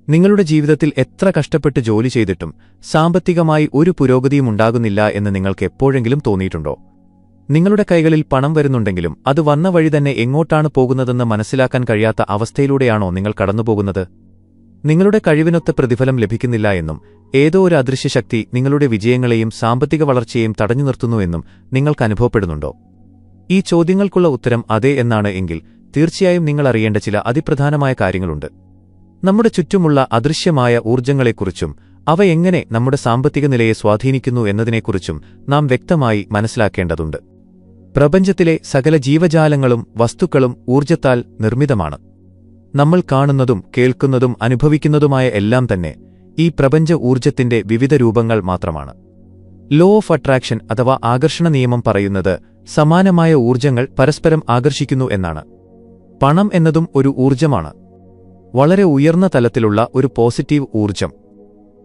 നിങ്ങളുടെ ജീവിതത്തിൽ എത്ര കഷ്ടപ്പെട്ട് ജോലി ചെയ്തിട്ടും സാമ്പത്തികമായി ഒരു പുരോഗതിയും ഉണ്ടാകുന്നില്ല എന്ന് നിങ്ങൾക്ക് എപ്പോഴെങ്കിലും തോന്നിയിട്ടുണ്ടോ? നിങ്ങളുടെ കൈകളിൽ പണം വരുന്നുണ്ടെങ്കിലും അത് വന്ന വഴി തന്നെ എങ്ങോട്ടാണ് പോകുന്നതെന്ന് മനസ്സിലാക്കാൻ കഴിയാത്ത അവസ്ഥയിലൂടെയാണോ നിങ്ങൾ കടന്നുപോകുന്നത്? നിങ്ങളുടെ കഴിവിനൊത്ത പ്രതിഫലം ലഭിക്കുന്നില്ല എന്നും ഏതോ ഒരു അദൃശ്യശക്തി നിങ്ങളുടെ വിജയങ്ങളെയും സാമ്പത്തിക വളർച്ചയെയും തടഞ്ഞു നിർത്തുന്നുവെന്നും നിങ്ങൾക്ക് അനുഭവപ്പെടുന്നുണ്ടോ? ഈ ചോദ്യങ്ങൾക്കുള്ള ഉത്തരം അതെ എന്നാണ് എങ്കിൽ തീർച്ചയായും നിങ്ങൾ അറിയേണ്ട ചില അതിപ്രധാനമായ കാര്യങ്ങളുണ്ട്. നമ്മുടെ ചുറ്റുമുള്ള അദൃശ്യമായ ഊർജ്ജങ്ങളെക്കുറിച്ചും അവ എങ്ങനെ നമ്മുടെ സാമ്പത്തിക നിലയെ സ്വാധീനിക്കുന്നു എന്നതിനെക്കുറിച്ചും നാം വ്യക്തമായി മനസ്സിലാക്കേണ്ടതുണ്ട്. പ്രപഞ്ചത്തിലെ സകല ജീവജാലങ്ങളും വസ്തുക്കളും ഊർജ്ജത്താൽ നിർമ്മിതമാണ്. നമ്മൾ കാണുന്നതും കേൾക്കുന്നതും അനുഭവിക്കുന്നതുമായ എല്ലാം തന്നെ ഈ പ്രപഞ്ച ഊർജ്ജത്തിന്റെ വിവിധ രൂപങ്ങൾ മാത്രമാണ്. ലോ ഓഫ് അട്രാക്ഷൻ അഥവാ ആകർഷണ നിയമം പറയുന്നത് സമാനമായ ഊർജ്ജങ്ങൾ പരസ്പരം ആകർഷിക്കുന്നു എന്നാണ്. പണം എന്നതും ഒരു ഊർജ്ജമാണ്, വളരെ ഉയർന്ന തലത്തിലുള്ള ഒരു പോസിറ്റീവ് ഊർജ്ജം.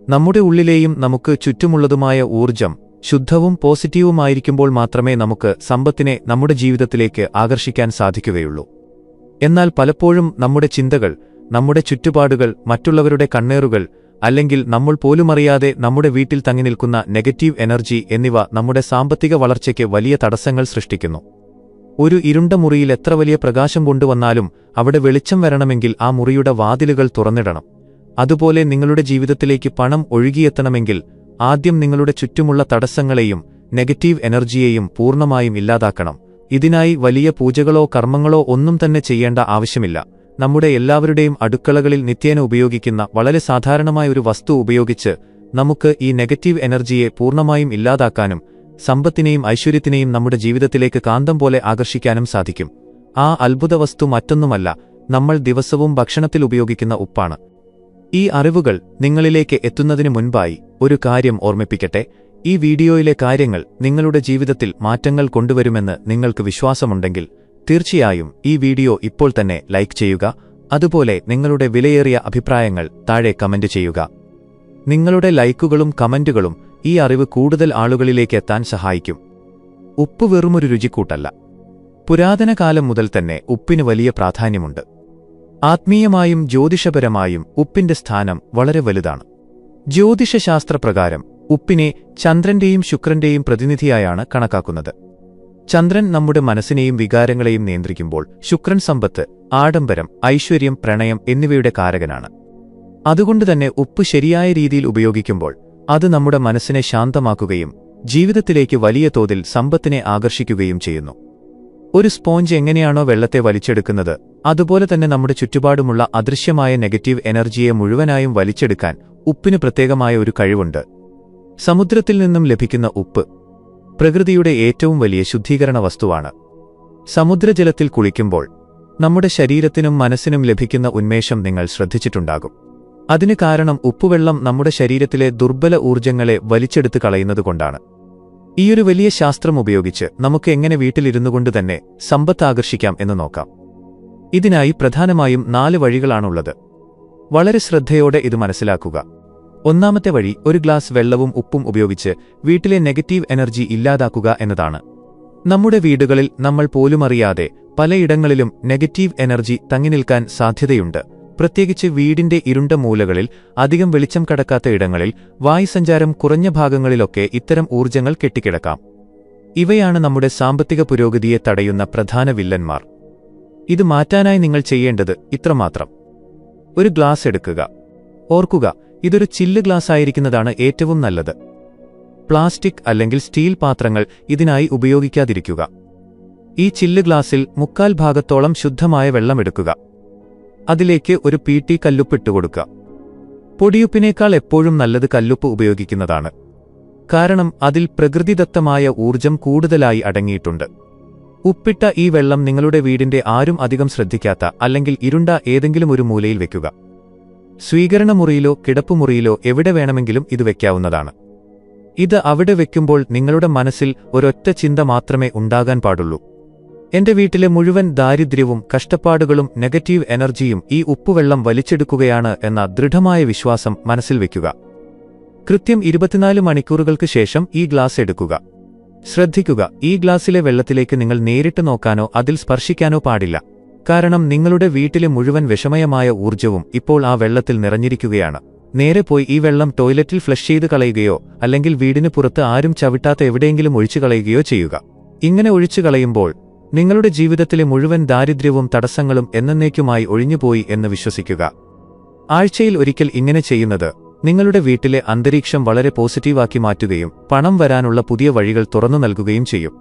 നമ്മുടെ ഉള്ളിലെയും നമുക്ക് ചുറ്റുമുള്ളതുമായ ഊർജ്ജം ശുദ്ധവും പോസിറ്റീവുമായിരിക്കുമ്പോൾ മാത്രമേ നമുക്ക് സമ്പത്തിനെ നമ്മുടെ ജീവിതത്തിലേക്ക് ആകർഷിക്കാൻ സാധിക്കുകയുള്ളൂ. എന്നാൽ പലപ്പോഴും നമ്മുടെ ചിന്തകൾ, നമ്മുടെ ചുറ്റുപാടുകൾ, മറ്റുള്ളവരുടെ കണ്ണേറുകൾ, അല്ലെങ്കിൽ നമ്മൾ പോലുമറിയാതെ നമ്മുടെ വീട്ടിൽ തങ്ങി നിൽക്കുന്ന നെഗറ്റീവ് എനർജി എന്നിവ നമ്മുടെ സാമ്പത്തിക വളർച്ചയ്ക്ക് വലിയ തടസ്സങ്ങൾ സൃഷ്ടിക്കുന്നു. ഒരു ഇരുണ്ട മുറിയിൽ എത്ര വലിയ പ്രകാശം കൊണ്ടുവന്നാലും അവിടെ വെളിച്ചം വരണമെങ്കിൽ ആ മുറിയുടെ വാതിലുകൾ തുറന്നിടണം. അതുപോലെ നിങ്ങളുടെ ജീവിതത്തിലേക്ക് പണം ഒഴുകിയെത്തണമെങ്കിൽ ആദ്യം നിങ്ങളുടെ ചുറ്റുമുള്ള തടസ്സങ്ങളെയും നെഗറ്റീവ് എനർജിയെയും പൂർണ്ണമായും ഇല്ലാതാക്കണം. ഇതിനായി വലിയ പൂജകളോ കർമ്മങ്ങളോ ഒന്നും തന്നെ ചെയ്യേണ്ട ആവശ്യമില്ല. നമ്മുടെ എല്ലാവരുടെയും അടുക്കളകളിൽ നിത്യേന ഉപയോഗിക്കുന്ന വളരെ സാധാരണമായ ഒരു വസ്തു ഉപയോഗിച്ച് നമുക്ക് ഈ നെഗറ്റീവ് എനർജിയെ പൂർണ്ണമായും ഇല്ലാതാക്കാനും സമ്പത്തിനെയും ഐശ്വര്യത്തിനെയും നമ്മുടെ ജീവിതത്തിലേക്ക് കാന്തം പോലെ ആകർഷിക്കാനും സാധിക്കും. ആ അത്ഭുത വസ്തു മറ്റൊന്നുമല്ല, നമ്മൾ ദിവസവും ഭക്ഷണത്തിൽ ഉപയോഗിക്കുന്ന ഉപ്പാണ്. ഈ അറിവുകൾ നിങ്ങളിലേക്ക് എത്തുന്നതിനു മുൻപായി ഒരു കാര്യം ഓർമ്മിപ്പിക്കട്ടെ. ഈ വീഡിയോയിലെ കാര്യങ്ങൾ നിങ്ങളുടെ ജീവിതത്തിൽ മാറ്റങ്ങൾ കൊണ്ടുവരുമെന്ന് നിങ്ങൾക്ക് വിശ്വാസമുണ്ടെങ്കിൽ തീർച്ചയായും ഈ വീഡിയോ ഇപ്പോൾ തന്നെ ലൈക്ക് ചെയ്യുക. അതുപോലെ നിങ്ങളുടെ വിലയേറിയ അഭിപ്രായങ്ങൾ താഴെ കമന്റ് ചെയ്യുക. നിങ്ങളുടെ ലൈക്കുകളും കമന്റുകളും ഈ അറിവ് കൂടുതൽ ആളുകളിലേക്ക് എത്താൻ സഹായിക്കും. ഉപ്പ് വെറുമൊരു രുചിക്കൂട്ടല്ല. പുരാതന കാലം മുതൽ തന്നെ ഉപ്പിന് വലിയ പ്രാധാന്യമുണ്ട്. ആത്മീയമായും ജ്യോതിഷപരമായും ഉപ്പിന്റെ സ്ഥാനം വളരെ വലുതാണ്. ജ്യോതിഷശാസ്ത്രപ്രകാരം ഉപ്പിനെ ചന്ദ്രന്റെയും ശുക്രന്റെയും പ്രതിനിധിയായാണ് കണക്കാക്കുന്നത്. ചന്ദ്രൻ നമ്മുടെ മനസ്സിനെയും വികാരങ്ങളെയും നിയന്ത്രിക്കുമ്പോൾ ശുക്രൻ സമ്പത്ത്, ആഡംബരം, ഐശ്വര്യം, പ്രണയം എന്നിവയുടെ കാരകനാണ്. അതുകൊണ്ടുതന്നെ ഉപ്പ് ശരിയായ രീതിയിൽ ഉപയോഗിക്കുമ്പോൾ അത് നമ്മുടെ മനസ്സിനെ ശാന്തമാക്കുകയും ജീവിതത്തിലേക്ക് വലിയ തോതിൽ സമ്പത്തിനെ ആകർഷിക്കുകയും ചെയ്യുന്നു. ഒരു സ്പോഞ്ച് എങ്ങനെയാണോ വെള്ളത്തെ വലിച്ചെടുക്കുന്നത്, അതുപോലെ തന്നെ നമ്മുടെ ചുറ്റുപാടുമുള്ള അദൃശ്യമായ നെഗറ്റീവ് എനർജിയെ മുഴുവനായും വലിച്ചെടുക്കാൻ ഉപ്പിന് പ്രത്യേകമായ ഒരു കഴിവുണ്ട്. സമുദ്രത്തിൽ നിന്നും ലഭിക്കുന്ന ഉപ്പ് പ്രകൃതിയുടെ ഏറ്റവും വലിയ ശുദ്ധീകരണ വസ്തുവാണ്. സമുദ്രജലത്തിൽ കുളിക്കുമ്പോൾ നമ്മുടെ ശരീരത്തിനും മനസ്സിനും ലഭിക്കുന്ന ഉന്മേഷം നിങ്ങൾ ശ്രദ്ധിച്ചിട്ടുണ്ടാകും. അതിന് കാരണം ഉപ്പുവെള്ളം നമ്മുടെ ശരീരത്തിലെ ദുർബല ഊർജ്ജങ്ങളെ വലിച്ചെടുത്ത് കളയുന്നതുകൊണ്ടാണ്. ഈയൊരു വലിയ ശാസ്ത്രം ഉപയോഗിച്ച് നമുക്ക് എങ്ങനെ വീട്ടിലിരുന്നുകൊണ്ട് തന്നെ സമ്പത്ത് ആകർഷിക്കാം എന്ന് നോക്കാം. ഇതിനായി പ്രധാനമായും 4 വഴികളാണുള്ളത്. വളരെ ശ്രദ്ധയോടെ ഇത് മനസ്സിലാക്കുക. ഒന്നാമത്തെ വഴി ഒരു ഗ്ലാസ് വെള്ളവും ഉപ്പും ഉപയോഗിച്ച് വീട്ടിലെ നെഗറ്റീവ് എനർജി ഇല്ലാതാക്കുക എന്നതാണ്. നമ്മുടെ വീടുകളിൽ നമ്മൾ പോലുമറിയാതെ പലയിടങ്ങളിലും നെഗറ്റീവ് എനർജി തങ്ങിനിൽക്കാൻ സാധ്യതയുണ്ട്. പ്രത്യേകിച്ച് വീടിന്റെ ഇരുണ്ട മൂലകളിൽ, അധികം വെളിച്ചം കടക്കാത്ത ഇടങ്ങളിൽ, വായുസഞ്ചാരം കുറഞ്ഞ ഭാഗങ്ങളിലൊക്കെ ഇത്തരം ഊർജ്ജങ്ങൾ കെട്ടിക്കിടക്കാം. ഇവയാണ് നമ്മുടെ സാമ്പത്തിക പുരോഗതിയെ തടയുന്ന പ്രധാന വില്ലന്മാർ. ഇത് മാറ്റാനായി നിങ്ങൾ ചെയ്യേണ്ടത് ഇത്രമാത്രം: ഒരു ഗ്ലാസ് എടുക്കുക. ഓർക്കുക, ഇതൊരു ചില്ല് ഗ്ലാസ് ആയിരിക്കുന്നതാണ് ഏറ്റവും നല്ലത്. പ്ലാസ്റ്റിക് അല്ലെങ്കിൽ സ്റ്റീൽ പാത്രങ്ങൾ ഇതിനായി ഉപയോഗിക്കാതിരിക്കുക. ഈ ചില്ല് ഗ്ലാസിൽ 3/4 ഭാഗത്തോളം ശുദ്ധമായ വെള്ളം എടുക്കുക. അതിലേക്ക് ഒരു പീട്ടി കല്ലുപ്പിട്ടുകൊടുക്കുക. പൊടിയുപ്പിനേക്കാൾ എപ്പോഴും നല്ലത് കല്ലുപ്പ് ഉപയോഗിക്കുന്നതാണ്. കാരണം അതിൽ പ്രകൃതിദത്തമായ ഊർജ്ജം കൂടുതലായി അടങ്ങിയിട്ടുണ്ട്. ഉപ്പിട്ട ഈ വെള്ളം നിങ്ങളുടെ വീടിന്റെ ആരും അധികം ശ്രദ്ധിക്കാത്ത അല്ലെങ്കിൽ ഇരുണ്ട ഏതെങ്കിലും ഒരു മൂലയിൽ വെക്കുക. സ്വീകരണമുറിയിലോ കിടപ്പുമുറിയിലോ എവിടെ വേണമെങ്കിലും ഇത് വെക്കാവുന്നതാണ്. ഇത് അവിടെ വെക്കുമ്പോൾ നിങ്ങളുടെ മനസ്സിൽ ഒരൊറ്റ ചിന്ത മാത്രമേ ഉണ്ടാകാൻ പാടുള്ളൂ: എന്റെ വീട്ടിലെ മുഴുവൻ ദാരിദ്ര്യവും കഷ്ടപ്പാടുകളും നെഗറ്റീവ് എനർജിയും ഈ ഉപ്പുവെള്ളം വലിച്ചെടുക്കുകയാണ് എന്ന ദൃഢമായ വിശ്വാസം മനസ്സിൽ വയ്ക്കുക. കൃത്യം 24 മണിക്കൂറുകൾക്ക് ശേഷം ഈ ഗ്ലാസ് എടുക്കുക. ശ്രദ്ധിക്കുക, ഈ ഗ്ലാസിലെ വെള്ളത്തിലേക്ക് നിങ്ങൾ നേരിട്ട് നോക്കാനോ അതിൽ സ്പർശിക്കാനോ പാടില്ല. കാരണം നിങ്ങളുടെ വീട്ടിലെ മുഴുവൻ വിഷമയമായ ഊർജ്ജവും ഇപ്പോൾ ആ വെള്ളത്തിൽ നിറഞ്ഞിരിക്കുകയാണ്. നേരെ പോയി ഈ വെള്ളം ടോയ്ലറ്റിൽ ഫ്ലഷ് ചെയ്ത് കളയുകയോ അല്ലെങ്കിൽ വീടിന് പുറത്ത് ആരും ചവിട്ടാത്ത എവിടെയെങ്കിലും ഒഴിച്ചു കളയുകയോ ചെയ്യുക. ഇങ്ങനെ ഒഴിച്ചു കളയുമ്പോൾ നിങ്ങളുടെ ജീവിതത്തിലെ മുഴുവൻ ദാരിദ്ര്യവും തടസ്സങ്ങളും എന്നേക്കുമായി ഒഴിഞ്ഞുപോയി എന്ന് വിശ്വസിക്കുക. ആഴ്ചയിൽ ഒരിക്കൽ ഇങ്ങനെ ചെയ്യുന്നത് നിങ്ങളുടെ വീട്ടിലെ അന്തരീക്ഷം വളരെ പോസിറ്റീവാക്കി മാറ്റുകയും പണം വരാനുള്ള പുതിയ വഴികൾ തുറന്നു നൽകുകയും ചെയ്യും.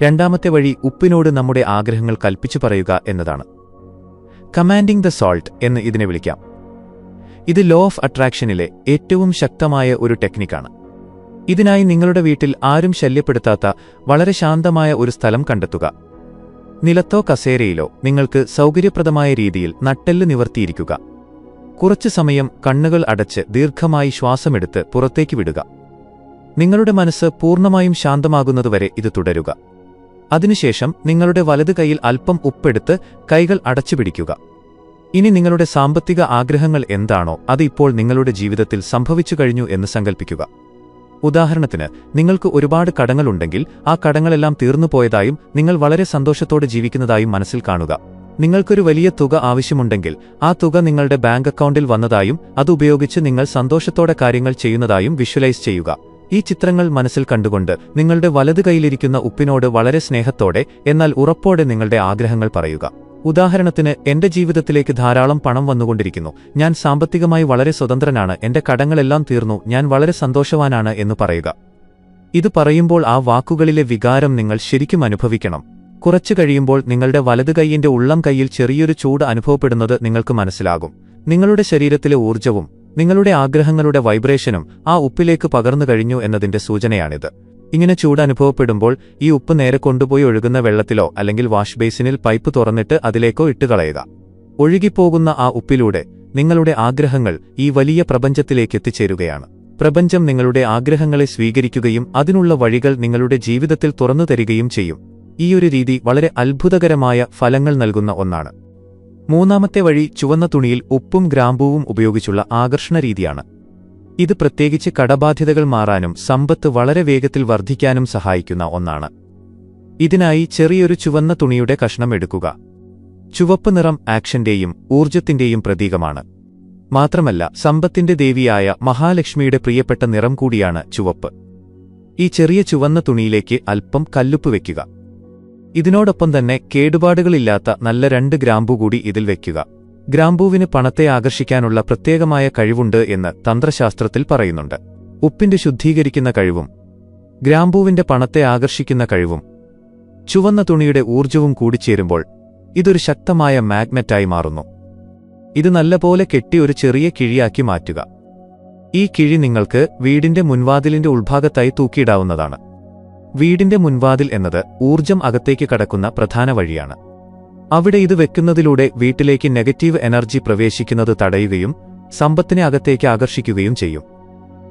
രണ്ടാമത്തെ വഴി ഉപ്പിനോട് നമ്മുടെ ആഗ്രഹങ്ങൾ കൽപ്പിച്ചു പറയുക എന്നതാണ്. കമാൻഡിംഗ് ദ സോൾട്ട് എന്ന് ഇതിനെ വിളിക്കാം. ഇത് ലോ ഓഫ് അട്രാക്ഷനിലെ ഏറ്റവും ശക്തമായ ഒരു ടെക്നിക്കാണ്. ഇതിനായി നിങ്ങളുടെ വീട്ടിൽ ആരും ശല്യപ്പെടുത്താത്ത വളരെ ശാന്തമായ ഒരു സ്ഥലം കണ്ടെത്തുക. നിലത്തോ കസേരയിലോ നിങ്ങൾക്ക് സൗകര്യപ്രദമായ രീതിയിൽ നട്ടെല്ല് നിവർത്തിയിരിക്കുക. കുറച്ചു സമയം കണ്ണുകൾ അടച്ച് ദീർഘമായി ശ്വാസമെടുത്ത് പുറത്തേക്ക് വിടുക. നിങ്ങളുടെ മനസ്സ് പൂർണ്ണമായും ശാന്തമാകുന്നതുവരെ ഇത് തുടരുക. അതിനുശേഷം നിങ്ങളുടെ വലത് കൈയിൽ അല്പം ഉപ്പെടുത്ത് കൈകൾ അടച്ചുപിടിക്കുക. ഇനി നിങ്ങളുടെ സാമ്പത്തിക ആഗ്രഹങ്ങൾ എന്താണോ അത് ഇപ്പോൾ നിങ്ങളുടെ ജീവിതത്തിൽ സംഭവിച്ചു കഴിഞ്ഞു എന്ന് സങ്കൽപ്പിക്കുക. ഉദാഹരണത്തിന്, നിങ്ങൾക്ക് ഒരുപാട് കടങ്ങളുണ്ടെങ്കിൽ ആ കടങ്ങളെല്ലാം തീർന്നുപോയതായും നിങ്ങൾ വളരെ സന്തോഷത്തോടെ ജീവിക്കുന്നതായും മനസ്സിൽ കാണുക. നിങ്ങൾക്കൊരു വലിയ തുക ആവശ്യമുണ്ടെങ്കിൽ ആ തുക നിങ്ങളുടെ ബാങ്ക് അക്കൗണ്ടിൽ വന്നതായും അതുപയോഗിച്ച് നിങ്ങൾ സന്തോഷത്തോടെ കാര്യങ്ങൾ ചെയ്യുന്നതായും വിഷ്വലൈസ് ചെയ്യുക. ഈ ചിത്രങ്ങൾ മനസ്സിൽ കണ്ടുകൊണ്ട് നിങ്ങളുടെ വലതു കൈയിലിരിക്കുന്ന ഉപ്പിനോട് വളരെ സ്നേഹത്തോടെ എന്നാൽ ഉറപ്പോടെ നിങ്ങളുടെ ആഗ്രഹങ്ങൾ പറയുക. ഉദാഹരണത്തിന്, എന്റെ ജീവിതത്തിലേക്ക് ധാരാളം പണം വന്നുകൊണ്ടിരിക്കുന്നു, ഞാൻ സാമ്പത്തികമായി വളരെ സ്വതന്ത്രനാണ്, എന്റെ കടങ്ങളെല്ലാം തീർന്നു, ഞാൻ വളരെ സന്തോഷവാനാണ് എന്ന് പറയുക. ഇത് പറയുമ്പോൾ ആ വാക്കുകളിലെ വികാരം നിങ്ങൾ ശരിക്കും അനുഭവിക്കണം. കുറച്ചു കഴിയുമ്പോൾ നിങ്ങളുടെ വലതു കൈയിന്റെ ഉള്ളം കൈയിൽ ചെറിയൊരു ചൂട് അനുഭവപ്പെടുന്നത് നിങ്ങൾക്ക് മനസ്സിലാകും. നിങ്ങളുടെ ശരീരത്തിലെ ഊർജ്ജവും നിങ്ങളുടെ ആഗ്രഹങ്ങളുടെ വൈബ്രേഷനും ആ ഉപ്പിലേക്ക് പകർന്നു കഴിഞ്ഞു എന്നതിന്റെ സൂചനയാണിത്. ഇങ്ങനെ ചൂട് അനുഭവപ്പെടുമ്പോൾ ഈ ഉപ്പ് നേരെ കൊണ്ടുപോയി ഒഴുകുന്ന വെള്ളത്തിലോ അല്ലെങ്കിൽ വാഷ് ബേസിനിൽ പൈപ്പ് തുറന്നിട്ട് അതിലേക്കോ ഇട്ടുകളയുക. ഒഴുകിപ്പോകുന്ന ആ ഉപ്പിലൂടെ നിങ്ങളുടെ ആഗ്രഹങ്ങൾ ഈ വലിയ പ്രപഞ്ചത്തിലേക്ക് എത്തിച്ചേരുകയാണ്. പ്രപഞ്ചം നിങ്ങളുടെ ആഗ്രഹങ്ങളെ സ്വീകരിക്കുകയും അതിനുള്ള വഴികൾ നിങ്ങളുടെ ജീവിതത്തിൽ തുറന്നു തരികയും ചെയ്യും. ഈയൊരു രീതി വളരെ അത്ഭുതകരമായ ഫലങ്ങൾ നൽകുന്ന ഒന്നാണ്. മൂന്നാമത്തെ വഴി ചുവന്ന തുണിയിൽ ഉപ്പും ഗ്രാമ്പൂവും ഉപയോഗിച്ചുള്ള ആകർഷണ രീതിയാണ്. ഇത് പ്രത്യേകിച്ച് കടബാധ്യതകൾ മാറാനും സമ്പത്ത് വളരെ വേഗത്തിൽ വർദ്ധിക്കാനും സഹായിക്കുന്ന ഒന്നാണ്. ഇതിനായി ചെറിയൊരു ചുവന്ന തുണിയുടെ കഷ്ണം എടുക്കുക. ചുവപ്പ് നിറം ആക്ഷന്റെയും ഊർജ്ജത്തിന്റെയും പ്രതീകമാണ്. മാത്രമല്ല, സമ്പത്തിന്റെ ദേവിയായ മഹാലക്ഷ്മിയുടെ പ്രിയപ്പെട്ട നിറം കൂടിയാണ് ചുവപ്പ്. ഈ ചെറിയ ചുവന്ന തുണിയിലേക്ക് അല്പം കല്ലുപ്പ് വയ്ക്കുക. ഇതിനോടൊപ്പം തന്നെ കേടുപാടുകളില്ലാത്ത നല്ല 2 ഗ്രാമ്പൂ കൂടി ഇതിൽ വയ്ക്കുക. ഗ്രാമ്പൂവിന് പണത്തെ ആകർഷിക്കാനുള്ള പ്രത്യേകമായ കഴിവുണ്ട് എന്ന് തന്ത്രശാസ്ത്രത്തിൽ പറയുന്നുണ്ട്. ഉപ്പിന്റെ ശുദ്ധീകരിക്കുന്ന കഴിവും ഗ്രാമ്പൂവിന്റെ പണത്തെ ആകർഷിക്കുന്ന കഴിവും ചുവന്ന തുണിയുടെ ഊർജ്ജവും കൂടിച്ചേരുമ്പോൾ ഇതൊരു ശക്തമായ മാഗ്നറ്റായി മാറുന്നു. ഇത് നല്ലപോലെ കെട്ടി ഒരു ചെറിയ കിഴിയാക്കി മാറ്റുക. ഈ കിഴി നിങ്ങൾക്ക് വീടിന്റെ മുൻവാതിലിന്റെ ഉൾഭാഗത്തായി തൂക്കിയിടാവുന്നതാണ്. വീടിന്റെ മുൻവാതിൽ എന്നത് ഊർജ്ജം അകത്തേക്ക് കടക്കുന്ന പ്രധാന വഴിയാണ്. അവിടെ ഇത് വെക്കുന്നതിലൂടെ വീട്ടിലേക്ക് നെഗറ്റീവ് എനർജി പ്രവേശിക്കുന്നത് തടയുകയും സമ്പത്തിനെ അകത്തേക്ക് ആകർഷിക്കുകയും ചെയ്യും.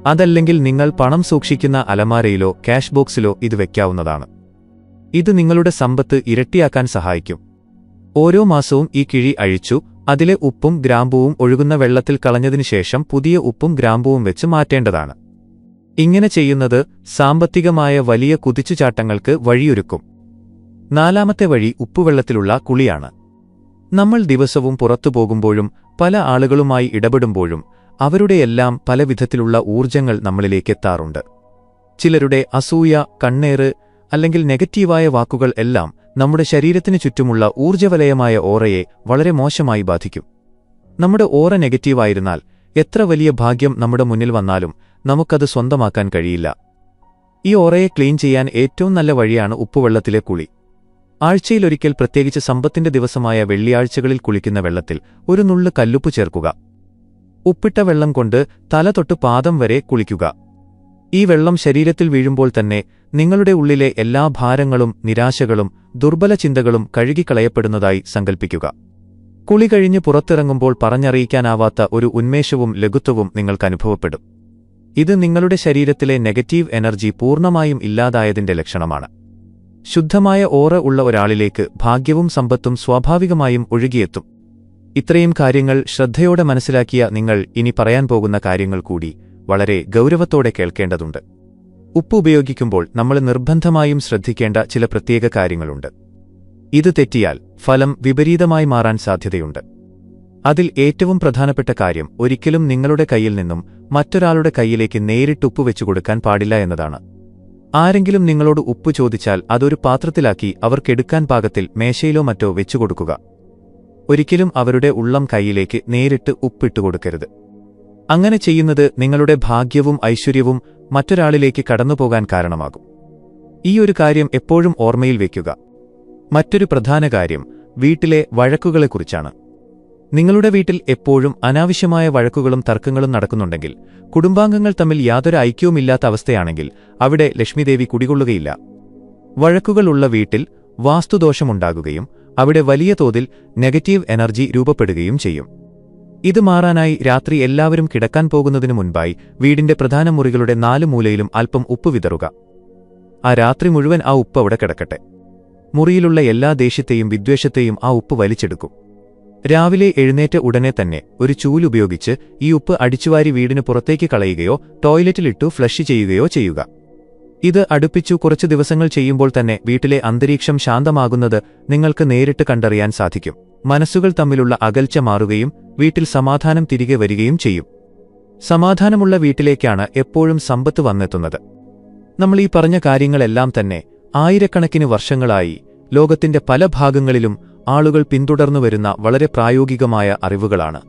അതല്ലെങ്കിൽ നിങ്ങൾ പണം സൂക്ഷിക്കുന്ന അലമാരയിലോ ക്യാഷ് ബോക്സിലോ ഇത് വെക്കാവുന്നതാണ്. ഇത് നിങ്ങളുടെ സമ്പത്ത് ഇരട്ടിയാക്കാൻ സഹായിക്കും. ഓരോ മാസവും ഈ കിഴി അഴിച്ചു അതിലെ ഉപ്പും ഗ്രാമ്പൂവും ഒഴുകുന്ന വെള്ളത്തിൽ കളഞ്ഞതിനുശേഷം പുതിയ ഉപ്പും ഗ്രാമ്പൂവും വെച്ച് മാറ്റേണ്ടതാണ്. ഇങ്ങനെ ചെയ്യുന്നത് സാമ്പത്തികമായ വലിയ കുതിച്ചുചാട്ടങ്ങൾക്ക് വഴിയൊരുക്കും. നാലാമത്തെ വഴി ഉപ്പുവെള്ളത്തിലുള്ള കുളിയാണ്. നമ്മൾ ദിവസവും പുറത്തുപോകുമ്പോഴും പല ആളുകളുമായി ഇടപെടുമ്പോഴും അവരുടെയെല്ലാം പല വിധത്തിലുള്ള ഊർജ്ജങ്ങൾ നമ്മളിലേക്കെത്താറുണ്ട്. ചിലരുടെ അസൂയ, കണ്ണേറ് അല്ലെങ്കിൽ നെഗറ്റീവായ വാക്കുകൾ എല്ലാം നമ്മുടെ ശരീരത്തിനു ചുറ്റുമുള്ള ഊർജ്ജവലയമായ ഓറയെ വളരെ മോശമായി ബാധിക്കും. നമ്മുടെ ഓറ നെഗറ്റീവായിരുന്നാൽ എത്ര വലിയ ഭാഗ്യം നമ്മുടെ മുന്നിൽ വന്നാലും നമുക്കത് സ്വന്തമാക്കാൻ കഴിയില്ല. ഈ ഓറയെ ക്ലീൻ ചെയ്യാൻ ഏറ്റവും നല്ല വഴിയാണ് ഉപ്പുവെള്ളത്തിലെ കുളി. ആഴ്ചയിലൊരിക്കൽ, പ്രത്യേകിച്ച് സമ്പത്തിന്റെ ദിവസമായ വെള്ളിയാഴ്ചകളിൽ കുളിക്കുന്ന വെള്ളത്തിൽ ഒരു നുള്ള് കല്ലുപ്പ് ചേർക്കുക. ഉപ്പിട്ട വെള്ളം കൊണ്ട് തല തൊട്ട് പാദം വരെ കുളിക്കുക. ഈ വെള്ളം ശരീരത്തിൽ വീഴുമ്പോൾ തന്നെ നിങ്ങളുടെ ഉള്ളിലെ എല്ലാ ഭാരങ്ങളും നിരാശകളും ദുർബല ചിന്തകളും കഴുകിക്കളയപ്പെടുന്നതായി സങ്കൽപ്പിക്കുക. കുളി കഴിഞ്ഞ് പുറത്തിറങ്ങുമ്പോൾ പറഞ്ഞറിയിക്കാനാവാത്ത ഒരു ഉന്മേഷവും ലഘുത്വവും നിങ്ങൾക്കനുഭവപ്പെടും. ഇത് നിങ്ങളുടെ ശരീരത്തിലെ നെഗറ്റീവ് എനർജി പൂർണ്ണമായും ഇല്ലാതായതിന്റെ ലക്ഷണമാണ്. ശുദ്ധമായ ഓറ ഉള്ള ഒരാളിലേക്ക് ഭാഗ്യവും സമ്പത്തും സ്വാഭാവികമായും ഒഴുകിയെത്തും. ഇത്രയും കാര്യങ്ങൾ ശ്രദ്ധയോടെ മനസ്സിലാക്കിയ നിങ്ങൾ ഇനി പറയാൻ പോകുന്ന കാര്യങ്ങൾ കൂടി വളരെ ഗൗരവത്തോടെ കേൾക്കേണ്ടതുണ്ട്. ഉപ്പ് ഉപയോഗിക്കുമ്പോൾ നമ്മൾ നിർബന്ധമായും ശ്രദ്ധിക്കേണ്ട ചില പ്രത്യേക കാര്യങ്ങളുണ്ട്. ഇത് തെറ്റിയാൽ ഫലം വിപരീതമായി മാറാൻ സാധ്യതയുണ്ട്. അതിൽ ഏറ്റവും പ്രധാനപ്പെട്ട കാര്യം ഒരിക്കലും നിങ്ങളുടെ കയ്യിൽ നിന്നും മറ്റൊരാളുടെ കൈയിലേക്ക് നേരിട്ട് ഉപ്പ് വെച്ചുകൊടുക്കാൻ പാടില്ല എന്നതാണ്. ആരെങ്കിലും നിങ്ങളോട് ഉപ്പ് ചോദിച്ചാൽ അതൊരു പാത്രത്തിലാക്കി അവർക്കെടുക്കാൻ പാകത്തിൽ മേശയിലോ മറ്റോ വെച്ചുകൊടുക്കുക. ഒരിക്കലും അവരുടെ ഉള്ളം കൈയിലേക്ക് നേരിട്ട് ഉപ്പിട്ടുകൊടുക്കരുത്. അങ്ങനെ ചെയ്യുന്നത് നിങ്ങളുടെ ഭാഗ്യവും ഐശ്വര്യവും മറ്റൊരാളിലേക്ക് കടന്നുപോകാൻ കാരണമാകും. ഈ ഒരു കാര്യം എപ്പോഴും ഓർമ്മയിൽ വയ്ക്കുക. മറ്റൊരു പ്രധാന കാര്യം വീട്ടിലെ വഴക്കുകളെക്കുറിച്ചാണ്. നിങ്ങളുടെ വീട്ടിൽ എപ്പോഴും അനാവശ്യമായ വഴക്കുകളും തർക്കങ്ങളും നടക്കുന്നുണ്ടെങ്കിൽ, കുടുംബാംഗങ്ങൾ തമ്മിൽ യാതൊരു ഐക്യവുമില്ലാത്ത അവസ്ഥയാണെങ്കിൽ അവിടെ ലക്ഷ്മിദേവി കുടികൊള്ളുകയില്ല. വഴക്കുകൾ ഉള്ള വീട്ടിൽ വാസ്തുദോഷമുണ്ടാകുകയും അവിടെ വലിയ തോതിൽ നെഗറ്റീവ് എനർജി രൂപപ്പെടുകയും ചെയ്യും. ഇത് മാറാനായി രാത്രി എല്ലാവരും കിടക്കാൻ പോകുന്നതിനു മുൻപായി വീടിന്റെ പ്രധാന മുറികളുടെ 4 മൂലയിലും അല്പം ഉപ്പ് വിതറുക. ആ രാത്രി മുഴുവൻ ആ ഉപ്പ് അവിടെ കിടക്കട്ടെ. മുറിയിലുള്ള എല്ലാ ദേഷ്യത്തെയും വിദ്വേഷത്തെയും ആ ഉപ്പ് വലിച്ചെടുക്കും. രാവിലെ എഴുന്നേറ്റ ഉടനെ തന്നെ ഒരു ചൂലുപയോഗിച്ച് ഈ ഉപ്പ് അടിച്ചുവാരി വീടിന് പുറത്തേക്ക് കളയുകയോ ടോയ്ലറ്റിലിട്ടു ഫ്ലഷ് ചെയ്യുകയോ ചെയ്യുക. ഇത് അടുപ്പിച്ചു കുറച്ച് ദിവസങ്ങൾ ചെയ്യുമ്പോൾ തന്നെ വീട്ടിലെ അന്തരീക്ഷം ശാന്തമാകുന്നത് നിങ്ങൾക്ക് നേരിട്ട് കണ്ടറിയാൻ സാധിക്കും. മനസ്സുകൾ തമ്മിലുള്ള അകൽച്ച മാറുകയും വീട്ടിൽ സമാധാനം തിരികെ വരികയും ചെയ്യും. സമാധാനമുള്ള വീട്ടിലേക്കാണ് എപ്പോഴും സമ്പത്ത് വന്നെത്തുന്നത്. നമ്മൾ ഈ പറഞ്ഞ കാര്യങ്ങളെല്ലാം തന്നെ ആയിരക്കണക്കിന് വർഷങ്ങളായി ലോകത്തിന്റെ പല ഭാഗങ്ങളിലും ആളുകൾ പിന്തുടർന്നുവരുന്ന വളരെ പ്രായോഗികമായ അറിവുകളാണ്.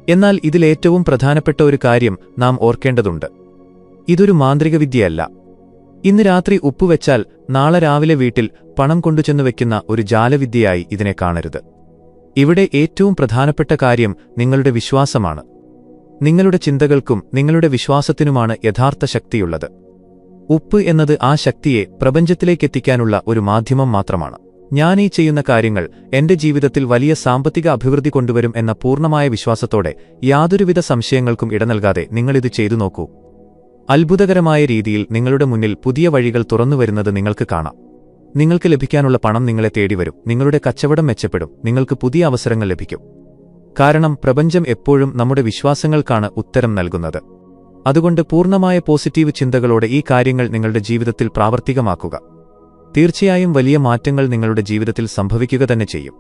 എന്നാൽ ഇതിലേറ്റവും പ്രധാനപ്പെട്ട ഒരു കാര്യം നാം ഓർക്കേണ്ടതുണ്ട്. ഇതൊരു മാന്ത്രിക വിദ്യയല്ല. ഇന്ന് രാത്രി ഉപ്പുവെച്ചാൽ നാളെ രാവിലെ വീട്ടിൽ പണം കൊണ്ടുചെന്നു വയ്ക്കുന്ന ഒരു ജാലവിദ്യയായി ഇതിനെ കാണരുത്. ഇവിടെ ഏറ്റവും പ്രധാനപ്പെട്ട കാര്യം നിങ്ങളുടെ വിശ്വാസമാണ്. നിങ്ങളുടെ ചിന്തകൾക്കും നിങ്ങളുടെ വിശ്വാസത്തിനുമാണ് യഥാർത്ഥ ശക്തിയുള്ളത്. ഉപ്പ് എന്നത് ആ ശക്തിയെ പ്രപഞ്ചത്തിലേക്കെത്തിക്കാനുള്ള ഒരു മാധ്യമം മാത്രമാണ്. ഞാൻ ഈ ചെയ്യുന്ന കാര്യങ്ങൾ എന്റെ ജീവിതത്തിൽ വലിയ സാമ്പത്തിക അഭിവൃദ്ധി കൊണ്ടുവരും എന്ന പൂർണ്ണമായ വിശ്വാസത്തോടെ യാതൊരുവിധ സംശയങ്ങൾക്കും ഇടനൽകാതെ നിങ്ങളിത് ചെയ്തു നോക്കൂ. അത്ഭുതകരമായ രീതിയിൽ നിങ്ങളുടെ മുന്നിൽ പുതിയ വഴികൾ തുറന്നുവരുന്നത് നിങ്ങൾക്ക് കാണാം. നിങ്ങൾക്ക് ലഭിക്കാനുള്ള പണം നിങ്ങളെ തേടിവരും. നിങ്ങളുടെ കച്ചവടം മെച്ചപ്പെടും. നിങ്ങൾക്ക് പുതിയ അവസരങ്ങൾ ലഭിക്കും. കാരണം പ്രപഞ്ചം എപ്പോഴും നമ്മുടെ വിശ്വാസങ്ങൾക്കാണ് ഉത്തരം നൽകുന്നത്. അതുകൊണ്ട് പൂർണ്ണമായ പോസിറ്റീവ് ചിന്തകളോടെ ഈ കാര്യങ്ങൾ നിങ്ങളുടെ ജീവിതത്തിൽ പ്രാവർത്തികമാക്കുക. തീർച്ചയായും വലിയ മാറ്റങ്ങൾ നിങ്ങളുടെ ജീവിതത്തിൽ സംഭവിക്കുക തന്നെ ചെയ്യും.